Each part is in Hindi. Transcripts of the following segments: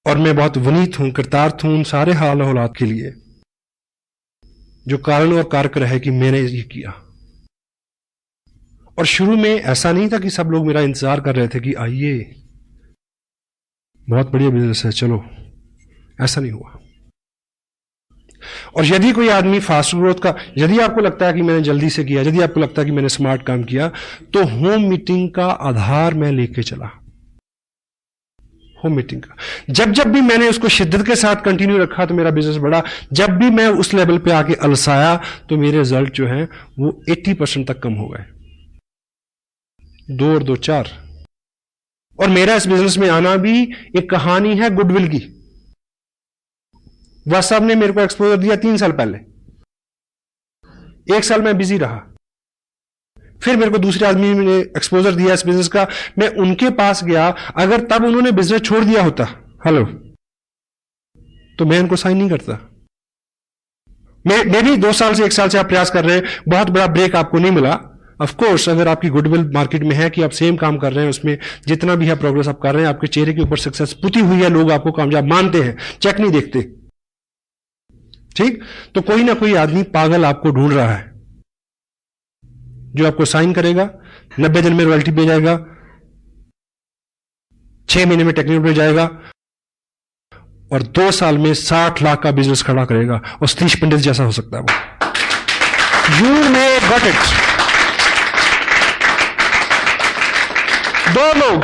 और मैं बहुत विनीत हूं, कृतार्थ हूं उन सारे हाल हालात के लिए जो कारण और कारक रहे कि मैंने ये किया। और शुरू में ऐसा नहीं था कि सब लोग मेरा इंतजार कर रहे थे कि आइए बहुत बढ़िया बिजनेस है चलो, ऐसा नहीं हुआ। और यदि कोई आदमी फास्ट ग्रोथ का, यदि आपको लगता है कि मैंने जल्दी से किया, यदि आपको लगता है कि मैंने स्मार्ट काम किया, तो होम मीटिंग का आधार मैं लेके चला। होम मीटिंग का जब जब भी मैंने उसको शिद्दत के साथ कंटिन्यू रखा तो मेरा बिजनेस बढ़ा। जब भी मैं उस लेवल पे आके अलसाया तो मेरे रिजल्ट जो हैं वो 80% तक कम हो गए। 2 और 2 4। और मेरा इस बिजनेस में आना भी एक कहानी है गुडविल की। वह साहब ने मेरे को एक्सपोजर दिया 3 साल पहले। 1 साल मैं बिजी रहा, फिर मेरे को दूसरे आदमी ने एक्सपोजर दिया इस बिजनेस का, मैं उनके पास गया। अगर तब उन्होंने बिजनेस छोड़ दिया होता, हेलो, तो मैं उनको साइन नहीं करता। मैं भी 2 साल से 1 साल से आप प्रयास कर रहे हैं, बहुत बड़ा ब्रेक आपको नहीं मिला। ऑफ कोर्स अगर आपकी गुडविल मार्केट में है कि आप सेम काम कर रहे हैं, उसमें जितना भी है प्रोग्रेस आप कर रहे हैं, आपके चेहरे के ऊपर सक्सेस पुती हुई है, लोग आपको कामयाब मानते हैं, चेक नहीं देखते, ठीक। तो कोई ना कोई आदमी पागल आपको ढूंढ रहा है जो आपको साइन करेगा, 90 दिन में रॉयल्टी पे जाएगा, 6 महीने में टेक्निकल पे जाएगा और 2 साल में 60 लाख का बिजनेस खड़ा करेगा। और सतीश पंडित जैसा हो सकता है वो। You may got it. 2 लोग,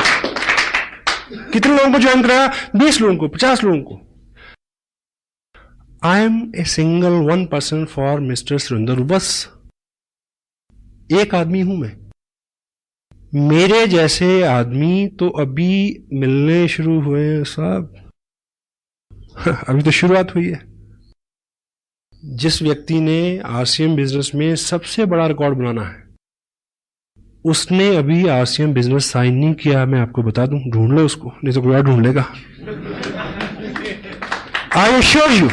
कितने लोगों को ज्वाइन कराया? 20 लोगों को, 50 लोगों को। I am a single 1 person for mister Surendra. बस एक आदमी हूं मैं। मेरे जैसे आदमी तो अभी मिलने शुरू हुए हैं साहब। अभी तो शुरुआत हुई है। जिस व्यक्ति ने आरसीएम बिजनेस में सबसे बड़ा रिकॉर्ड बनाना है, उसने अभी आरसीएम बिजनेस साइन नहीं किया। मैं आपको बता दूं, ढूंढ लो उसको, नहीं तो कोई और ढूंढ लेगा। I assure you.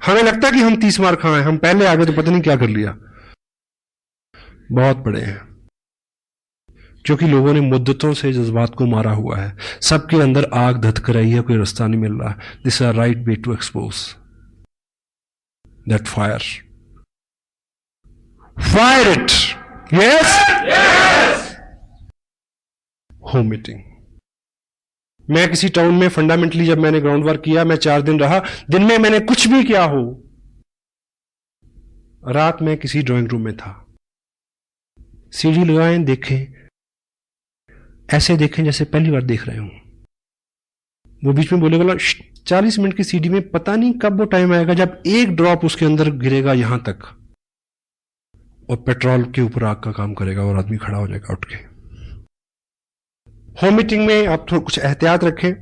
हमें लगता है कि हम 30 मार खाए, हम पहले आगे तो पता नहीं क्या कर लिया। बहुत बड़े हैं, क्योंकि लोगों ने मुद्दतों से जज्बात को मारा हुआ है। सबके अंदर आग धधक रही है, कोई रास्ता नहीं मिल रहा। This is right way to expose that fire. Fire it. Yes. Home meeting. मैं किसी टाउन में फंडामेंटली जब मैंने ग्राउंड वर्क किया, मैं 4 दिन रहा। दिन में मैंने कुछ भी किया हो, रात में किसी ड्राइंग रूम में था। सीढ़ी लगाएं, देखें, ऐसे देखें जैसे पहली बार देख रहे हो। वो बीच में बोलेगा 40 मिनट की सीढ़ी में पता नहीं कब वो टाइम आएगा जब एक ड्रॉप उसके अंदर गिरेगा यहां तक, और पेट्रोल के ऊपर आग का काम करेगा और आदमी खड़ा हो जाएगा उठ के। होम मीटिंग में आप थोड़ा कुछ एहतियात रखें।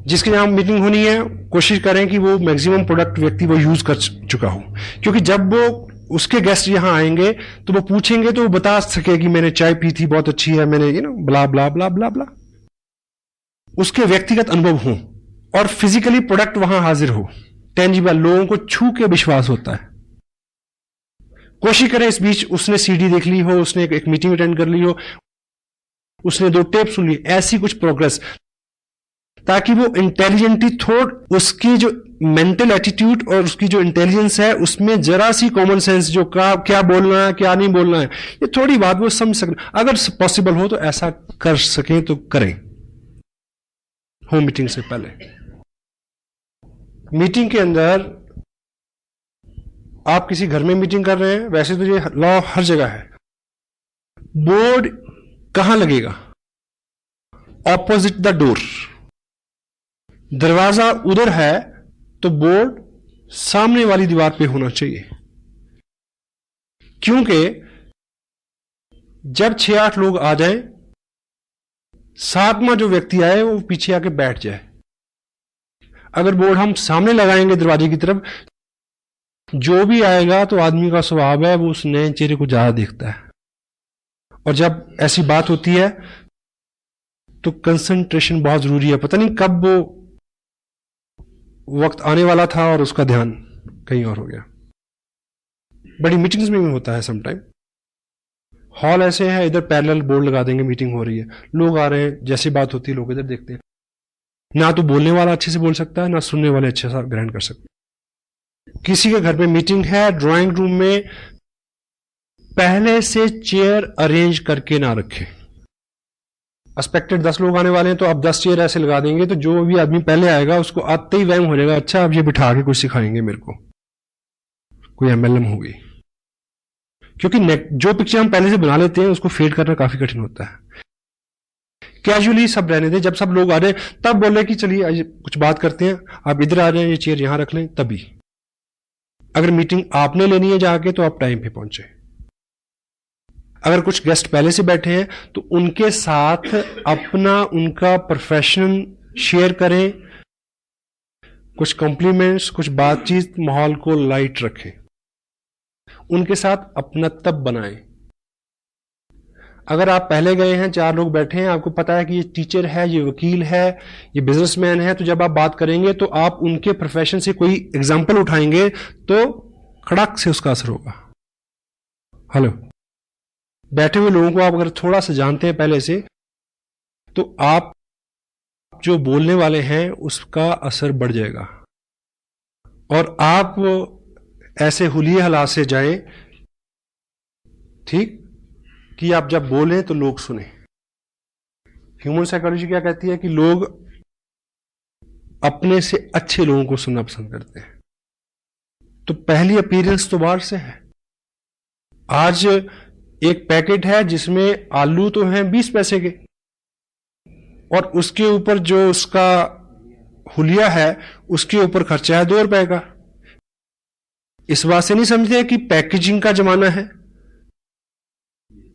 जिसके यहां मीटिंग होनी है, कोशिश करें कि वो मैक्सिमम प्रोडक्ट व्यक्ति वो यूज कर चुका हो, क्योंकि जब वो उसके गेस्ट यहां आएंगे तो वो पूछेंगे तो वो बता सके कि मैंने चाय पी थी, बहुत अच्छी है, मैंने ब्ला ब्ला ब्ला ब्ला ब्ला। उसके व्यक्तिगत अनुभव हो और फिजिकली प्रोडक्ट वहां हाजिर हो, टेंजिबल, लोगों को छू के विश्वास होता है। कोशिश करें इस बीच उसने सीडी देख ली हो, उसने एक मीटिंग अटेंड कर ली हो, उसने 2 टेप सुन ली, ऐसी कुछ प्रोग्रेस, ताकि वो इंटेलिजेंटली थोड़ उसकी जो मेंटल एटीट्यूड और उसकी जो इंटेलिजेंस है उसमें जरा सी कॉमन सेंस, जो क्या बोलना है क्या नहीं बोलना है, ये थोड़ी बात वो समझ सकें। अगर पॉसिबल हो तो ऐसा कर सकें तो करें होम मीटिंग से पहले। मीटिंग के अंदर आप किसी घर में मीटिंग कर रहे हैं, वैसे तो ये लॉ हर जगह है। बोर्ड कहां लगेगा? Opposite the door. दरवाजा उधर है तो बोर्ड सामने वाली दीवार पे होना चाहिए, क्योंकि जब 6-8 लोग आ जाएं, 7वां जो व्यक्ति आए वो पीछे आके बैठ जाए। अगर बोर्ड हम सामने लगाएंगे दरवाजे की तरफ, जो भी आएगा तो आदमी का स्वभाव है वो उस नए चेहरे को ज्यादा देखता है, और जब ऐसी बात होती है तो कंसंट्रेशन बहुत जरूरी है। पता नहीं कब वो वक्त आने वाला था और उसका ध्यान कहीं और हो गया। बड़ी मीटिंग्स में भी होता है समटाइम। हॉल ऐसे है, इधर पैरेलल बोर्ड लगा देंगे, मीटिंग हो रही है, लोग आ रहे हैं, जैसी बात होती है लोग इधर देखते हैं। ना तो बोलने वाला अच्छे से बोल सकता है, ना सुनने वाले अच्छे से ग्रहण कर सकते हैं। किसी के घर में मीटिंग है, ड्राइंग रूम में पहले से चेयर अरेंज करके ना रखें। एक्सपेक्टेड 10 लोग आने वाले हैं तो आप 10 चेयर ऐसे लगा देंगे तो जो भी आदमी पहले आएगा उसको आते ही वहम हो जाएगा, अच्छा अब ये बिठा के कुछ सिखाएंगे मेरे को, कोई एमएलएम होगी। क्योंकि जो पिक्चर हम पहले से बना लेते हैं उसको फेड करना काफी कठिन होता है। कैजुअली सब रहने दें, जब सब लोग आ रहे हैं तब बोले कि चलिए कुछ बात करते हैं, आप इधर आ रहे हैं ये चेयर यहां रख लें, तभी। अगर मीटिंग आपने लेनी है जाके तो आप टाइम पे पहुंचे। अगर कुछ गेस्ट पहले से बैठे हैं तो उनके साथ अपना उनका प्रोफेशन शेयर करें, कुछ कॉम्प्लीमेंट्स, कुछ बातचीत, माहौल को लाइट रखें, उनके साथ अपनत्व बनाएं। अगर आप पहले गए हैं, 4 लोग बैठे हैं, आपको पता है कि ये टीचर है, ये वकील है, ये बिजनेसमैन है, तो जब आप बात करेंगे तो आप उनके प्रोफेशन से कोई एग्जाम्पल उठाएंगे तो खड़क से उसका असर होगा। हेलो, बैठे हुए लोगों को आप अगर थोड़ा सा जानते हैं पहले से तो आप जो बोलने वाले हैं उसका असर बढ़ जाएगा और आप ऐसे हुलिये हालात से जाएं, ठीक, कि आप जब बोलें तो लोग सुने। ह्यूमन साइकोलॉजी क्या कहती है कि लोग अपने से अच्छे लोगों को सुनना पसंद करते हैं। तो पहली अपीयरेंस तो बाहर से है। आज एक पैकेट है जिसमें आलू तो हैं 20 पैसे के और उसके ऊपर जो उसका हुलिया है उसके ऊपर खर्चा है 2 रुपए का। इस बात से नहीं समझते कि पैकेजिंग का जमाना है,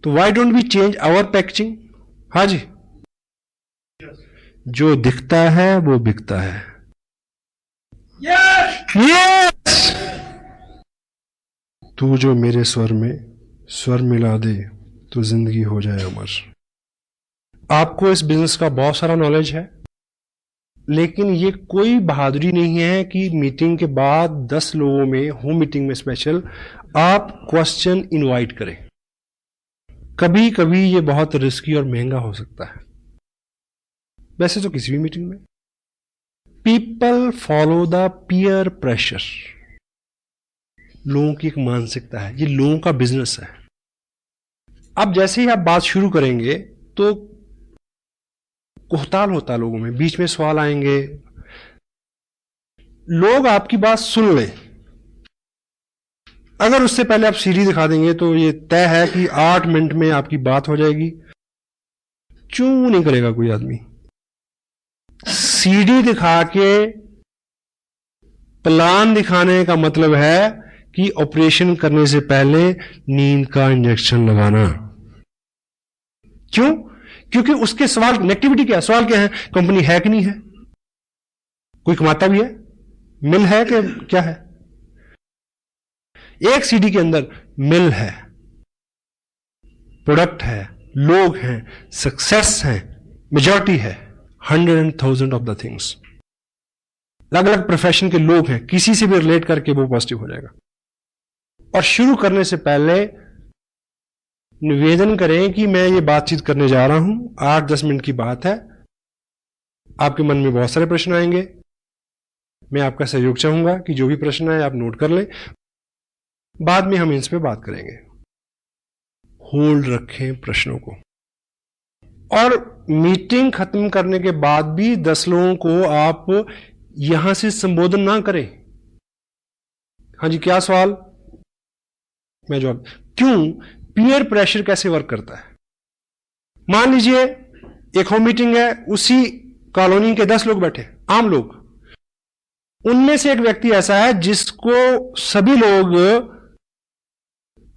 तो why don't we change our packaging. हाँ जी, जो दिखता है वो बिकता है। यस, तू जो मेरे स्वर में स्वर मिला दे तो जिंदगी हो जाए अमर। आपको इस बिजनेस का बहुत सारा नॉलेज है, लेकिन ये कोई बहादुरी नहीं है कि मीटिंग के बाद 10 लोगों में, होम मीटिंग में स्पेशल, आप क्वेश्चन इनवाइट करें। कभी कभी ये बहुत रिस्की और महंगा हो सकता है, वैसे तो किसी भी मीटिंग में। People follow the peer pressure, लोगों की एक मानसिकता है, ये लोगों का बिजनेस है। अब जैसे ही आप बात शुरू करेंगे तो कोहताल होता है लोगों में, बीच में सवाल आएंगे, लोग आपकी बात सुन लें। अगर उससे पहले आप सीढ़ी दिखा देंगे तो ये तय है कि 8 मिनट में आपकी बात हो जाएगी। चूं नहीं करेगा कोई आदमी। सीढ़ी दिखा के प्लान दिखाने का मतलब है कि ऑपरेशन करने से पहले नींद का इंजेक्शन लगाना। क्यों? क्योंकि उसके सवाल नेगेटिविटी क्या है, सवाल क्या है, कंपनी है कि नहीं है, कोई कमाता भी है, मिल है कि क्या है। एक सीडी के अंदर मिल है, प्रोडक्ट है, लोग हैं, सक्सेस है, मेजॉरिटी है, 100,000 ऑफ द थिंग्स। अलग अलग प्रोफेशन के लोग हैं, किसी से भी रिलेट करके वो पॉजिटिव हो जाएगा। और शुरू करने से पहले निवेदन करें कि मैं ये बातचीत करने जा रहा हूं, 8-10 मिनट की बात है, आपके मन में बहुत सारे प्रश्न आएंगे, मैं आपका सहयोग चाहूंगा कि जो भी प्रश्न आए आप नोट कर लें, बाद में हम इस पे बात करेंगे। होल्ड रखें प्रश्नों को, और मीटिंग खत्म करने के बाद भी 10 लोगों को आप यहां से संबोधन ना करें। हाँ जी, क्या सवाल, मैं जवाब। क्यों? पीयर प्रेशर कैसे वर्क करता है। मान लीजिए एक होम मीटिंग है, उसी कॉलोनी के 10 लोग बैठे, आम लोग, उनमें से एक व्यक्ति ऐसा है जिसको सभी लोग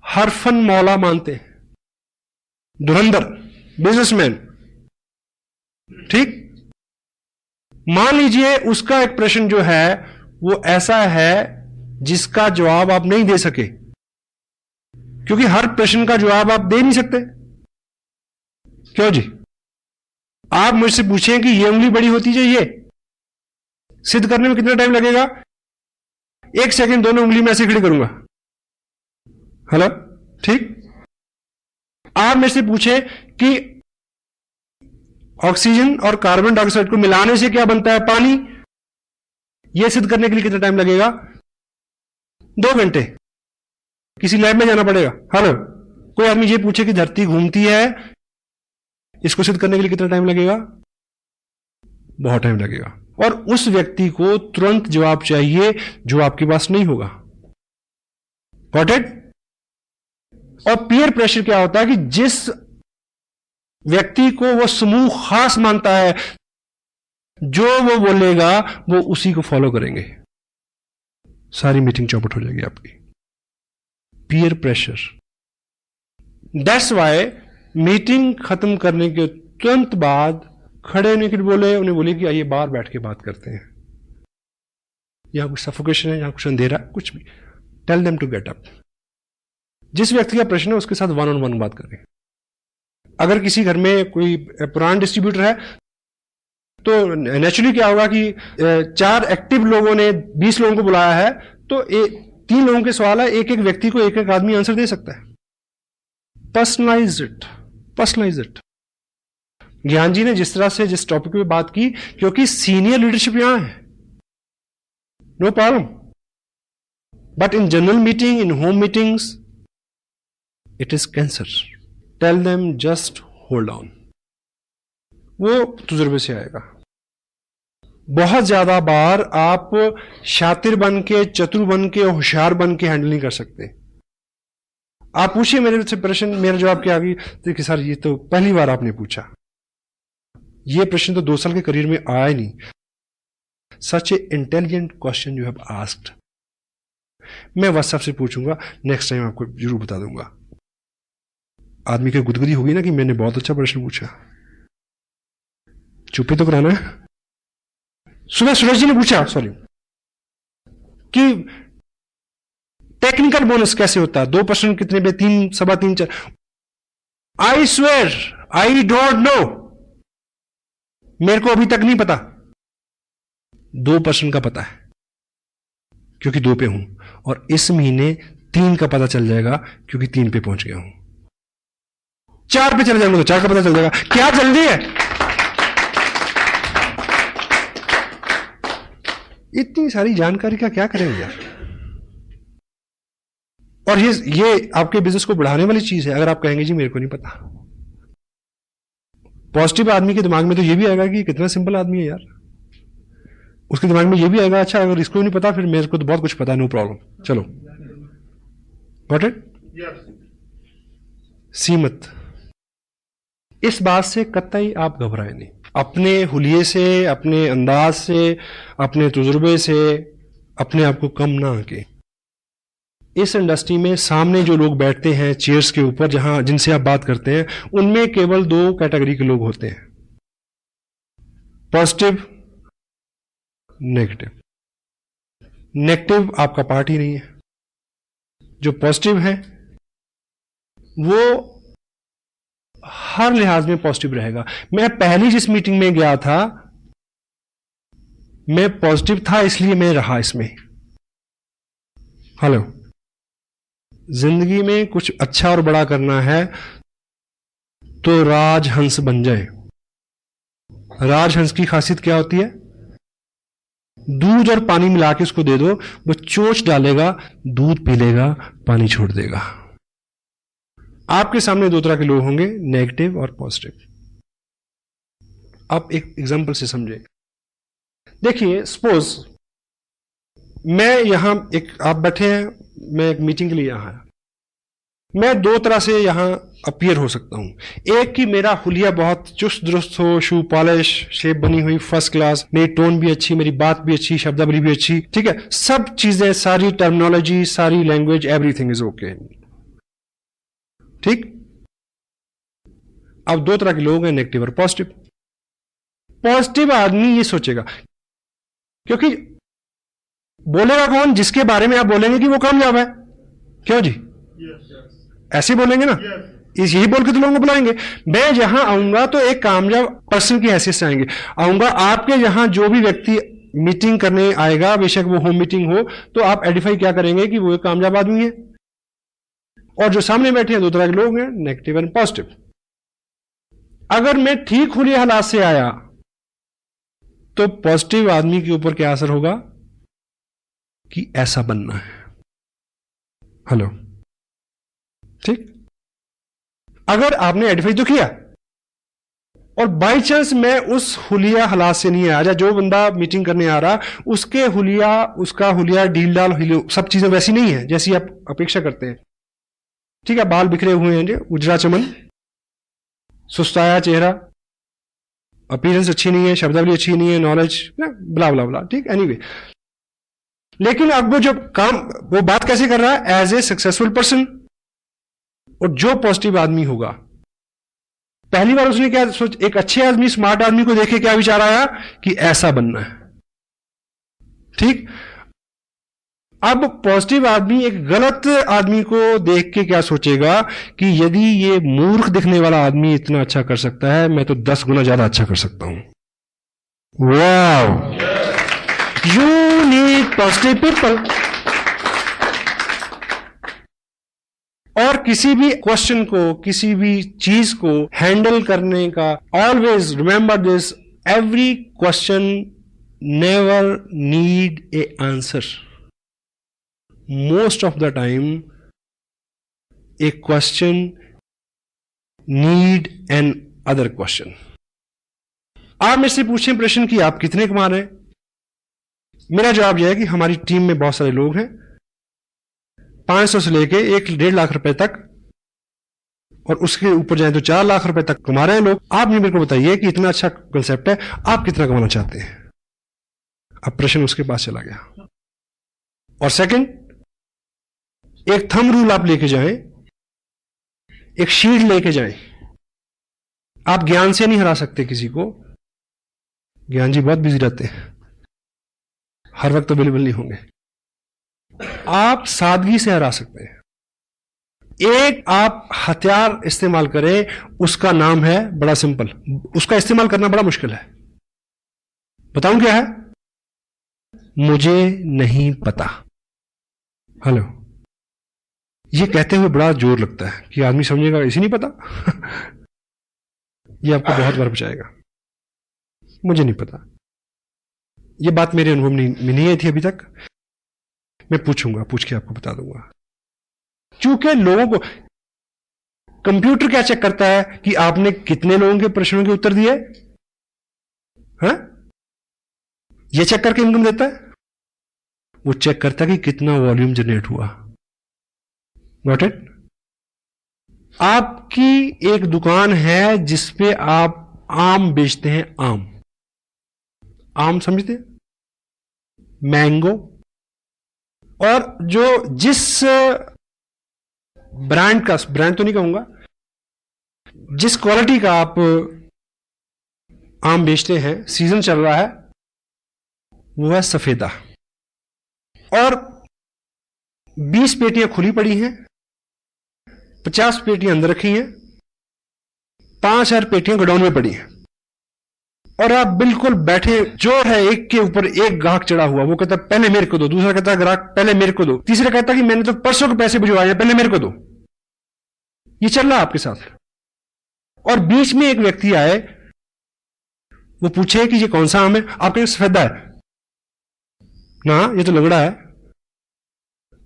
हरफन मौला मानते हैं, धुरंधर बिजनेसमैन, ठीक। मान लीजिए उसका एक प्रश्न जो है वो ऐसा है जिसका जवाब आप नहीं दे सके, क्योंकि हर प्रश्न का जवाब आप दे नहीं सकते। क्यों जी? आप मुझसे पूछें कि ये उंगली बड़ी होती है, ये सिद्ध करने में कितना टाइम लगेगा? 1 सेकंड, दोनों उंगली में ऐसे खड़ी करूंगा। हेलो, ठीक। आप मेरे से पूछें कि ऑक्सीजन और कार्बन डाइऑक्साइड को मिलाने से क्या बनता है? पानी। यह सिद्ध करने के लिए कितना टाइम लगेगा? 2 घंटे। किसी लैब में जाना पड़ेगा? हेलो, कोई आदमी ये पूछे कि धरती घूमती है, इसको सिद्ध करने के लिए कितना टाइम लगेगा? बहुत टाइम लगेगा। और उस व्यक्ति को तुरंत जवाब चाहिए जो आपके पास नहीं होगा। Got it? और पीयर प्रेशर क्या होता है कि जिस व्यक्ति को वो समूह खास मानता है, जो वो बोलेगा वो उसी को फॉलो करेंगे। सारी मीटिंग चौपट हो जाएगी आपकी। Peer pressure. That's why meeting खत्म करने के तुरंत बाद खड़े होने के लिए बोले, उन्हें बोले कि आइए बाहर बैठ के बात करते हैं। यहां कुछ सफोकेशन है, यहां कुछ अंधेरा, कुछ भी। Tell them to get up. जिस व्यक्ति का प्रश्न है उसके साथ 1-on-1 बात करें। अगर किसी घर में कोई पुराना डिस्ट्रीब्यूटर है तो नेचुरली क्या होगा कि 4 एक्टिव लोगों ने 20 लोगों को बुलाया है, तो 3 लोगों के सवाल है, एक एक व्यक्ति को एक एक आदमी आंसर दे सकता है। Personalise it, personalise it. Gyan ji ने जिस तरह से जिस टॉपिक पे बात की, क्योंकि सीनियर लीडरशिप यहां है, no problem. But in general meeting, in home meetings, it is cancer. Tell them just hold on. वो तजुर्बे से आएगा। बहुत ज्यादा बार आप शातिर बन के, चतुर बन के, होशियार बन के हैंडल नहीं कर सकते। आप पूछिए मेरे से प्रश्न, मेरा जवाब क्या आ गई? देखिए सर, ये तो पहली बार आपने पूछा, ये प्रश्न तो 2 साल के करियर में आया ही नहीं। Such a intelligent question you have asked. मैं व्हाट्सएप से पूछूंगा, नेक्स्ट टाइम आपको जरूर बता दूंगा। आदमी की गुदगुदी होगी ना कि मैंने बहुत अच्छा प्रश्न पूछा। चुप्पी तो कराना है। सुबह सूरज जी ने पूछा, सॉरी, कि टेक्निकल बोनस कैसे होता है? 2 प्रश्न कितने पे? 3, सवा 3, 4। I swear I don't know, मेरे को अभी तक नहीं पता। 2 प्रश्न का पता है क्योंकि 2 पे हूं, और इस महीने 3 का पता चल जाएगा क्योंकि 3 पे पहुंच गया हूं। 4 पे चले जाएंगे तो 4 का पता चल जाएगा। क्या जल्दी है? इतनी सारी जानकारी का क्या करेंगे यार? और ये आपके बिजनेस को बढ़ाने वाली चीज है। अगर आप कहेंगे जी मेरे को नहीं पता, पॉजिटिव आदमी के दिमाग में तो ये भी आएगा कि कितना सिंपल आदमी है यार। उसके दिमाग में ये भी आएगा, अच्छा अगर इसको नहीं पता फिर मेरे को तो बहुत कुछ पता है, नो प्रॉब्लम, चलो। Got it? सीमत। इस बात से कतई आप घबराए नहीं। अपने हुलिये से, अपने अंदाज से, अपने तजुर्बे से अपने आप को कम ना आके। इस इंडस्ट्री में सामने जो लोग बैठते हैं चेयर्स के ऊपर, जहां जिनसे आप बात करते हैं, उनमें केवल 2 कैटेगरी के लोग होते हैं, पॉजिटिव, नेगेटिव। नेगेटिव आपका पार्ट ही नहीं है। जो पॉजिटिव है वो हर लिहाज में पॉजिटिव रहेगा। मैं पहली जिस मीटिंग में गया था, मैं पॉजिटिव था, इसलिए मैं रहा इसमें। हेलो, जिंदगी में कुछ अच्छा और बड़ा करना है तो राजहंस बन जाए। राजहंस की खासियत क्या होती है? दूध और पानी मिला के उसको दे दो, वो चोंच डालेगा, दूध पी लेगा, पानी छोड़ देगा। आपके सामने 2 तरह के लोग होंगे, नेगेटिव और पॉजिटिव। आप एक एग्जांपल से समझे। देखिए, सपोज मैं यहां आप बैठे हैं, मैं एक मीटिंग के लिए यहां आया। मैं 2 तरह से यहां अपीयर हो सकता हूं। एक कि मेरा हुलिया बहुत चुस्त दुरुस्त हो, शू पॉलिश, शेप बनी हुई फर्स्ट क्लास, मेरी टोन भी अच्छी, मेरी बात भी अच्छी, शब्दावली भी अच्छी, ठीक है, सब चीजें, सारी टर्मिनोलॉजी, सारी लैंग्वेज, एवरीथिंग इज ओके, ठीक। अब 2 तरह के लोग हैं, नेगेटिव और पॉजिटिव। पॉजिटिव आदमी ये सोचेगा, क्योंकि बोलेगा कौन? जिसके बारे में आप बोलेंगे कि वो कामयाब है। क्यों जी? ऐसे बोलेंगे ना, यही बोल के तो लोगों को बुलाएंगे। मैं जहां आऊंगा तो एक कामयाब पर्सन की हैसियत से आएंगे। आऊंगा आपके यहां जो भी व्यक्ति मीटिंग करने आएगा, बेशक वो होम मीटिंग हो, तो आप आइडेंटिफाई क्या करेंगे कि वो एक कामयाब आदमी है। और जो सामने बैठे हैं 2 तरह के लोग हैं, नेगेटिव एंड पॉजिटिव। अगर मैं ठीक खुले हालात से आया तो पॉजिटिव आदमी के ऊपर क्या असर होगा कि ऐसा बनना है। हेलो, ठीक। अगर आपने आइडेंटिफाई तो किया और बाई चांस मैं उस हुलिया हालात से नहीं आया, जो बंदा मीटिंग करने आ रहा उसके हुलिया, उसका हुलिया डील डाल सब चीजें वैसी नहीं है जैसी आप अपेक्षा करते हैं, ठीक है। बाल बिखरे हुए हैं, उजरा चमन, सुस्ताया चेहरा, अपीयरेंस अच्छी नहीं है, शब्दावली अच्छी नहीं है, नॉलेज ब्ला ब्ला ब्ला, ठीक। एनीवे, लेकिन अब वो जो काम, वो बात कैसे कर रहा है एज ए सक्सेसफुल पर्सन। और जो पॉजिटिव आदमी होगा, पहली बार उसने क्या सोच, एक अच्छे आदमी, स्मार्ट आदमी को देखे क्या विचार आया कि ऐसा बनना है, ठीक। अब पॉजिटिव आदमी एक गलत आदमी को देख के क्या सोचेगा कि यदि ये मूर्ख दिखने वाला आदमी इतना अच्छा कर सकता है, मैं तो 10 गुना ज्यादा अच्छा कर सकता हूं। Wow, you need positive people. और किसी भी क्वेश्चन को, किसी भी चीज को हैंडल करने का, always remember this, every question never need A answer. Most of the time A question need an other question. आप मेरे से पूछें प्रश्न कि आप कितने कमा रहे हैं, मेरा जवाब यह है कि हमारी टीम में बहुत सारे लोग हैं, 500 से लेके 1-1.5 लाख रुपए तक, और उसके ऊपर जाए तो 4 लाख रुपए तक कमा रहे हैं लोग। आप मेरे को बताइए कि इतना अच्छा कंसेप्ट है, आप कितना कमाना चाहते हैं। अब प्रश्न उसके पास चला गया। और सेकंड, एक थंब रूल आप लेके जाएं, एक शीट लेके जाएं। आप ज्ञान से नहीं हरा सकते किसी को, ज्ञान जी बहुत बिजी रहते हैं, हर वक्त अवेलेबल नहीं होंगे। आप सादगी से हरा सकते हैं। एक आप हथियार इस्तेमाल करें, उसका नाम है, बड़ा सिंपल, उसका इस्तेमाल करना बड़ा मुश्किल है। बताऊं क्या है? मुझे नहीं पता। हेलो, ये कहते हुए बड़ा जोर लगता है कि आदमी समझेगा इसे नहीं पता। ये आपको बहुत बार बचाएगा। मुझे नहीं पता, ये बात मेरे अनुभव में नहीं आई थी अभी तक। मैं पूछूंगा, पूछ के आपको बता दूंगा। क्योंकि लोगों को कंप्यूटर क्या चेक करता है कि आपने कितने लोगों के प्रश्नों के उत्तर दिए, हैं? ये चेक करके इनकम देता है। वो चेक करता है कि कितना वॉल्यूम जनरेट हुआ। Got it? आपकी एक दुकान है जिसपे आप आम बेचते हैं। आम समझते हैं? मैंगो। और जो जिस ब्रांड का, ब्रांड तो नहीं कहूंगा, जिस क्वालिटी का आप आम बेचते हैं, सीजन चल रहा है, वो है सफेदा। और 20 पेटियां खुली पड़ी हैं, 50 पेटियां अंदर रखी हैं, 5000 पेटियां गोडाउन में पड़ी हैं। और आप बिल्कुल बैठे, जो है एक के ऊपर एक ग्राहक चढ़ा हुआ, वो कहता पहले मेरे को दो, दूसरा कहता ग्राहक पहले मेरे को दो, तीसरा कहता कि मैंने तो परसों के पैसे भिजवाए हैं, पहले मेरे को दो। ये चल रहा है आपके साथ। और बीच में एक व्यक्ति आए, वो पूछे कि ये कौन सा आम है, आप कहेंगे सफेदा है ना, ये तो लगड़ा है।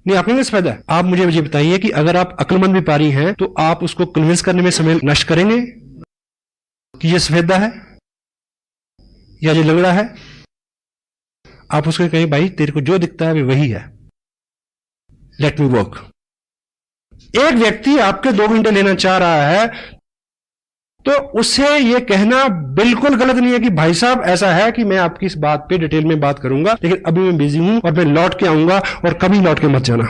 नहीं, आप कहेंगे सफेदा है। आप मुझे बताइए कि अगर आप अक्लमंद व्यापारी हैं तो आप उसको कन्विंस करने में समय नष्ट करेंगे कि ये सफेदा है या ये लगड़ा है? आप उसको कहें भाई तेरे को जो दिखता है वही है, लेट मी वर्क। एक व्यक्ति आपके 2 घंटे लेना चाह रहा है तो उससे यह कहना बिल्कुल गलत नहीं है कि भाई साहब ऐसा है कि मैं आपकी इस बात पे डिटेल में बात करूंगा, लेकिन अभी मैं बिजी हूं और मैं लौट के आऊंगा, और कभी लौट के मत जाना।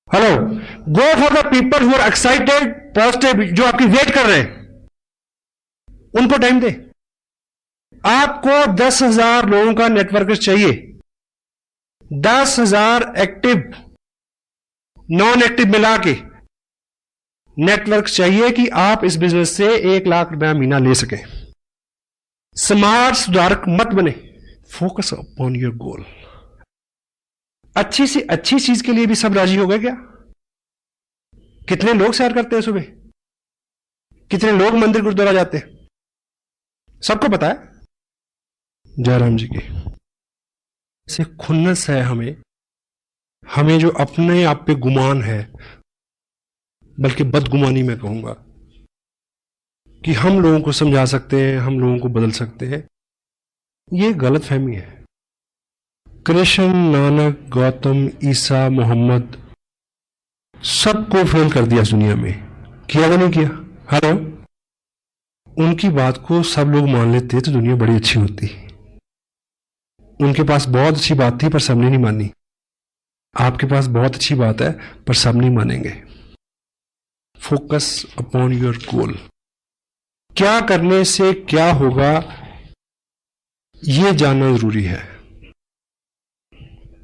Hello, go for the people who are excited, positive, जो आपकी वेट कर रहे हैं, उनको टाइम दे। आपको 10,000 लोगों का नेटवर्क चाहिए, 10,000 एक्टिव नॉन एक्टिव मिला के नेटवर्क चाहिए कि आप इस बिजनेस से 1 लाख रुपया महीना ले सकें। स्मार्ट सुधारक मत बने, फोकस अपॉन योर गोल। अच्छी सी अच्छी चीज के लिए भी सब राजी हो गए क्या? कितने लोग सैर करते हैं सुबह? कितने लोग मंदिर गुरुद्वारा जाते हैं? सबको पता है। जयराम जी की से खुन्नस है हमें जो अपने आप पे गुमान है, बल्कि बदगुमानी मैं कहूंगा, कि हम लोगों को समझा सकते हैं, हम लोगों को बदल सकते हैं, ये गलत फहमी है। कृष्ण, नानक, गौतम, ईसा, मोहम्मद सबको फेल कर दिया दुनिया में, किया कि नहीं किया? हेलो, उनकी बात को सब लोग मान लेते तो दुनिया बड़ी अच्छी होती। उनके पास बहुत अच्छी बात थी पर सबने नहीं मानी। आपके पास बहुत अच्छी बात है पर सब नहीं मानेंगे। Focus upon your goal. क्या करने से क्या होगा यह जानना जरूरी है।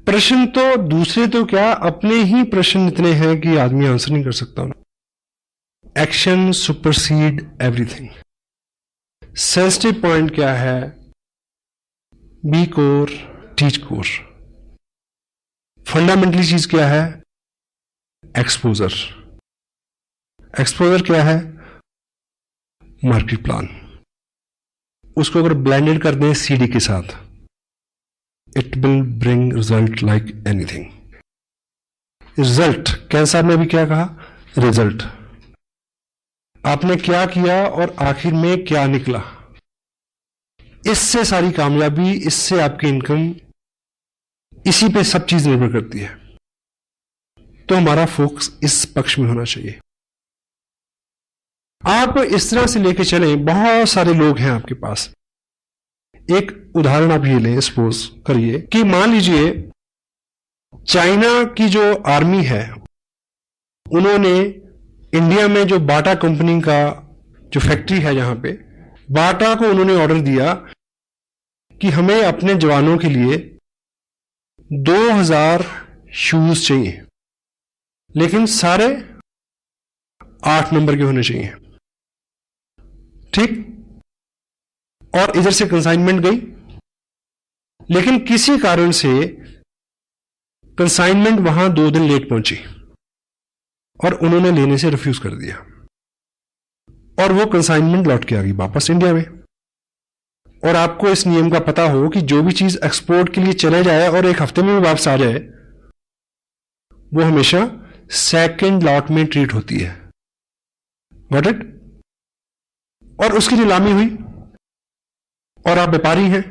प्रश्न तो दूसरे तो क्या, अपने ही प्रश्न इतने हैं कि आदमी आंसर नहीं कर सकता। Action supersede everything. Sensitive point क्या है? Be core, teach core. Fundamentally चीज क्या है? एक्सपोजर। एक्सपोजर क्या है? Market plan. उसको अगर ब्लेंडेड कर दें सीडी के साथ, it will bring result like anything. Result, cancer में भी क्या कहा? रिजल्ट। आपने क्या किया और आखिर में क्या निकला, इससे सारी कामयाबी, इससे आपकी इनकम, इसी पे सब चीज निर्भर करती है। तो हमारा फोकस इस पक्ष में होना चाहिए। आप इस तरह से लेके चलें, बहुत सारे लोग हैं आपके पास। एक उदाहरण आप ये लें, सपोज करिए कि मान लीजिए चाइना की जो आर्मी है, उन्होंने इंडिया में जो बाटा कंपनी का जो फैक्ट्री है, यहां पे बाटा को उन्होंने ऑर्डर दिया कि हमें अपने जवानों के लिए 2000 शूज चाहिए, लेकिन सारे 8 नंबर के होने चाहिए। ठीक? और इधर से कंसाइनमेंट गई, लेकिन किसी कारण से कंसाइनमेंट वहां 2 दिन लेट पहुंची और उन्होंने लेने से रिफ्यूज कर दिया, और वो कंसाइनमेंट लौट के आ गई वापस इंडिया में। और आपको इस नियम का पता हो कि जो भी चीज एक्सपोर्ट के लिए चले जाए और 1 हफ्ते में भी वापस आ जाए, वो हमेशा सेकंड लॉट में ट्रीट होती है। Got it? और उसकी नीलामी हुई और आप व्यापारी हैं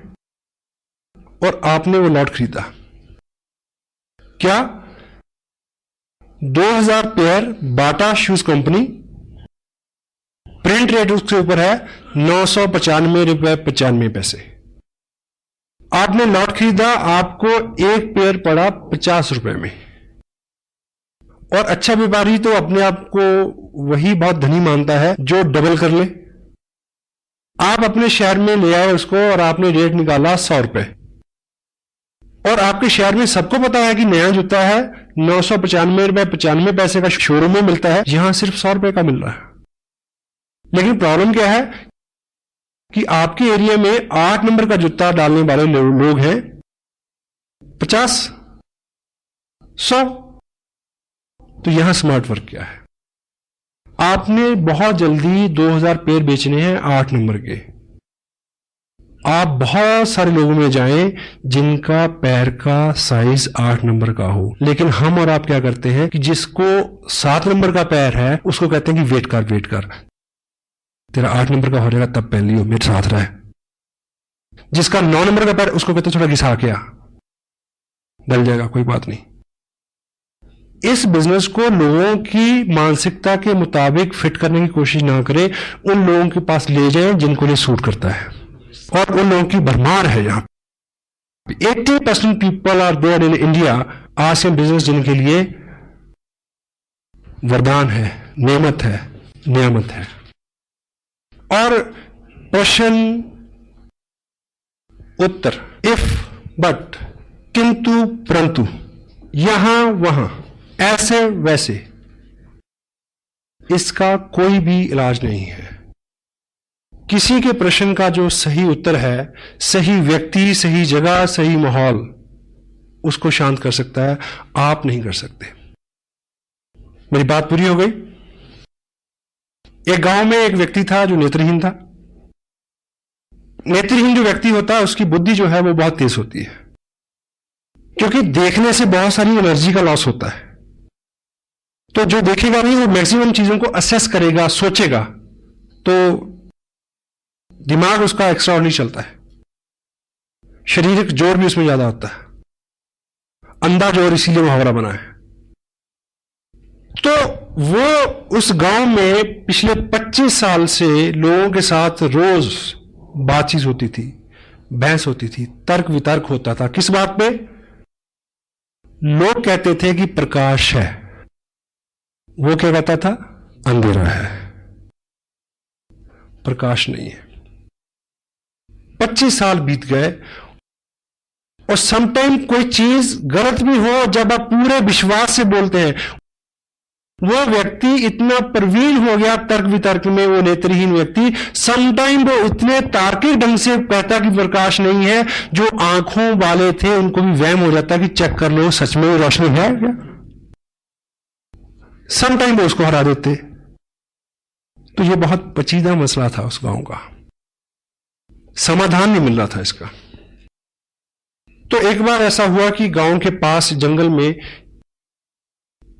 और आपने वो लॉट खरीदा। क्या? 2000 पेयर बाटा शूज कंपनी, प्रिंट रेट उसके ऊपर है 995 रुपए 95 पैसे। आपने लॉट खरीदा, आपको एक पेयर पड़ा 50 रुपए में। और अच्छा व्यापारी तो अपने आप को वही बहुत धनी मानता है जो डबल कर ले। आप अपने शहर में ले आए उसको और आपने रेट निकाला 100 रुपए, और आपके शहर में सबको पता है कि नया जूता है 995 रुपए 95 पैसे का शोरूम में मिलता है, यहां सिर्फ 100 रुपए का मिल रहा है। लेकिन प्रॉब्लम क्या है कि आपके एरिया में 8 नंबर का जूता डालने वाले लोग हैं 50, 100। तो यहां स्मार्ट वर्क क्या है? आपने बहुत जल्दी 2000 पेयर बेचने हैं 8 नंबर के। आप बहुत सारे लोगों में जाएं जिनका पैर का साइज 8 नंबर का हो, लेकिन हम और आप क्या करते हैं कि जिसको 7 नंबर का पैर है उसको कहते हैं कि वेट कर, तेरा 8 नंबर का हो जाएगा तब पहन लियो, मेरे साथ रहे। जिसका 9 नंबर का पैर, उसको कहते हैं थोड़ा घिसा के आ, डल जाएगा, कोई बात नहीं। इस बिजनेस को लोगों की मानसिकता के मुताबिक फिट करने की कोशिश ना करें, उन लोगों के पास ले जाएं जिनको ये सूट करता है, और उन लोगों की भरमार है। यहां 80% people are there in India आज के बिजनेस जिनके लिए वरदान है, नेमत है, नियामत है। और प्रश्न उत्तर, इफ, बट, किंतु, परंतु, यहां वहां, ऐसे वैसे, इसका कोई भी इलाज नहीं है। किसी के प्रश्न का जो सही उत्तर है, सही व्यक्ति, सही जगह, सही माहौल उसको शांत कर सकता है, आप नहीं कर सकते। मेरी बात पूरी हो गई? एक गांव में एक व्यक्ति था जो नेत्रहीन था। नेत्रहीन जो व्यक्ति होता है उसकी बुद्धि जो है वो बहुत तेज होती है, क्योंकि देखने से बहुत सारी एनर्जी का लॉस होता है। तो जो देखेगा नहीं वो मैक्सिमम चीजों को असेस करेगा, सोचेगा, तो दिमाग उसका एक्स्ट्रा नहीं चलता है, शारीरिक जोर भी उसमें ज्यादा होता है, अंधा जोर, इसीलिए मुहावरा बना है। तो वो उस गांव में पिछले 25 साल से लोगों के साथ रोज बातचीत होती थी, बहस होती थी, तर्क वितर्क होता था। किस बात पे? लोग कहते थे कि प्रकाश है, वो क्या कहता था? अंधेरा है, प्रकाश नहीं है। 25 साल बीत गए और समटाइम कोई चीज गलत भी हो, जब आप पूरे विश्वास से बोलते हैं, वो व्यक्ति इतना प्रवीण हो गया तर्क वितर्क में, वो नेत्रहीन व्यक्ति, समटाइम वो इतने तार्किक ढंग से कहता कि प्रकाश नहीं है, जो आंखों वाले थे उनको भी वहम हो जाता कि चेक कर लो सच में रोशनी है क्या। समटाइम वो उसको हरा देते। तो ये बहुत पेचीदा मसला था उस गांव का, समाधान नहीं मिल रहा था इसका। तो एक बार ऐसा हुआ कि गांव के पास जंगल में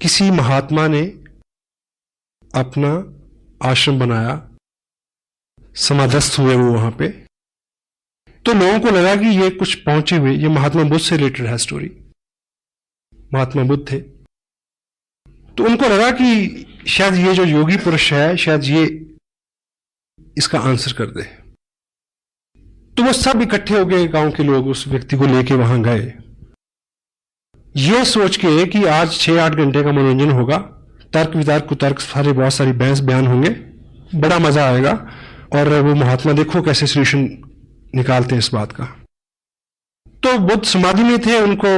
किसी महात्मा ने अपना आश्रम बनाया, समाधस्थ हुए वो वहां पे। तो लोगों को लगा कि ये कुछ पहुंचे हुए, ये महात्मा बुद्ध से रिलेटेड है स्टोरी, महात्मा बुद्ध थे। तो उनको लगा कि शायद ये जो योगी पुरुष है, शायद ये इसका आंसर कर दे। तो वो सब इकट्ठे हो गए, गांव के लोग उस व्यक्ति को लेके वहां गए, ये सोच के कि आज 6-8 घंटे का मनोरंजन होगा, तर्क वितर्क कुतर्क सारे, बहुत सारी बहस बयान होंगे, बड़ा मजा आएगा, और वो महात्मा देखो कैसे सोल्यूशन निकालते हैं इस बात का। तो बुद्ध समाधि में थे, उनको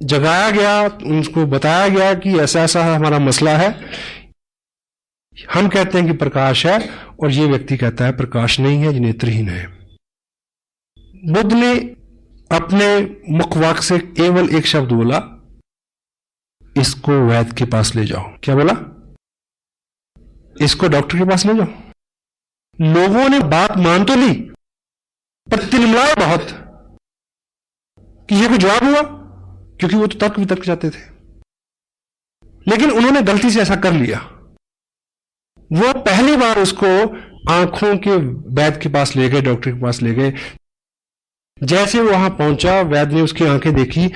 जगाया गया, उनको बताया गया कि ऐसा ऐसा हमारा मसला है, हम कहते हैं कि प्रकाश है और ये व्यक्ति कहता है प्रकाश नहीं है, ये नेत्रहीन है। बुद्ध ने अपने मुखवाक से केवल एक शब्द बोला, इसको वैद्य के पास ले जाओ। क्या बोला? इसको डॉक्टर के पास ले जाओ। लोगों ने बात मान तो ली, पर तिलमिलाए बहुत कि ये कोई जवाब हुआ, क्योंकि वो तो तर्क वितर्क जाते थे। लेकिन उन्होंने गलती से ऐसा कर लिया। वो पहली बार उसको आंखों के वैद्य के पास ले गए, डॉक्टर के पास ले गए। जैसे वो वहां पहुंचा, वैद्य ने उसकी आंखें देखी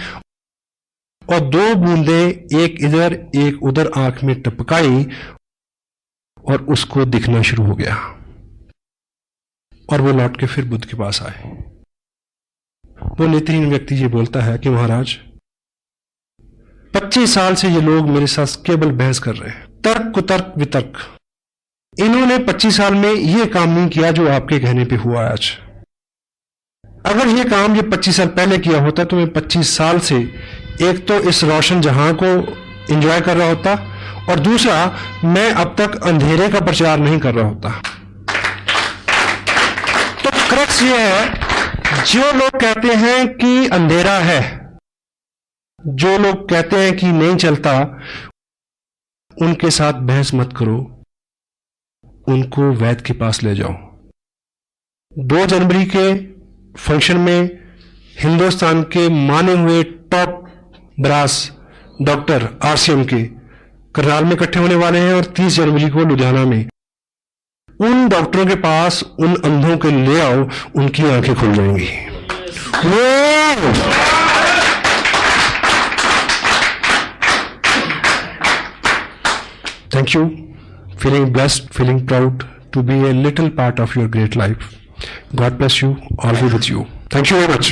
और 2 बूंदें एक इधर एक उधर आंख में टपकाई और उसको दिखना शुरू हो गया। और वो लौट के फिर बुद्ध के पास आए। वो नेत्रहीन व्यक्ति ये बोलता है कि महाराज, 25 साल से ये लोग मेरे साथ केवल बहस कर रहे हैं, तर्क कुतर्क वितर्क। इन्होंने 25 साल में ये काम नहीं किया जो आपके कहने पे हुआ आज। अगर ये काम ये 25 साल पहले किया होता तो मैं 25 साल से एक तो इस रोशन जहां को एंजॉय कर रहा होता, और दूसरा मैं अब तक अंधेरे का प्रचार नहीं कर रहा होता। तो क्रक्स ये है, जो लोग कहते हैं कि अंधेरा है, जो लोग कहते हैं कि नहीं चलता, उनके साथ बहस मत करो, उनको वैद्य के पास ले जाओ। 2 जनवरी के फंक्शन में हिंदुस्तान के माने हुए टॉप ब्रास डॉक्टर RCM के करनाल में इकट्ठे होने वाले हैं, और 30 जनवरी को लुधियाना में। उन डॉक्टरों के पास उन अंधों के ले आओ, उनकी आंखें खुल जाएंगी। Thank you. Feeling blessed, feeling proud to be a little part of your great life. God bless you, all be with you. Thank you very much.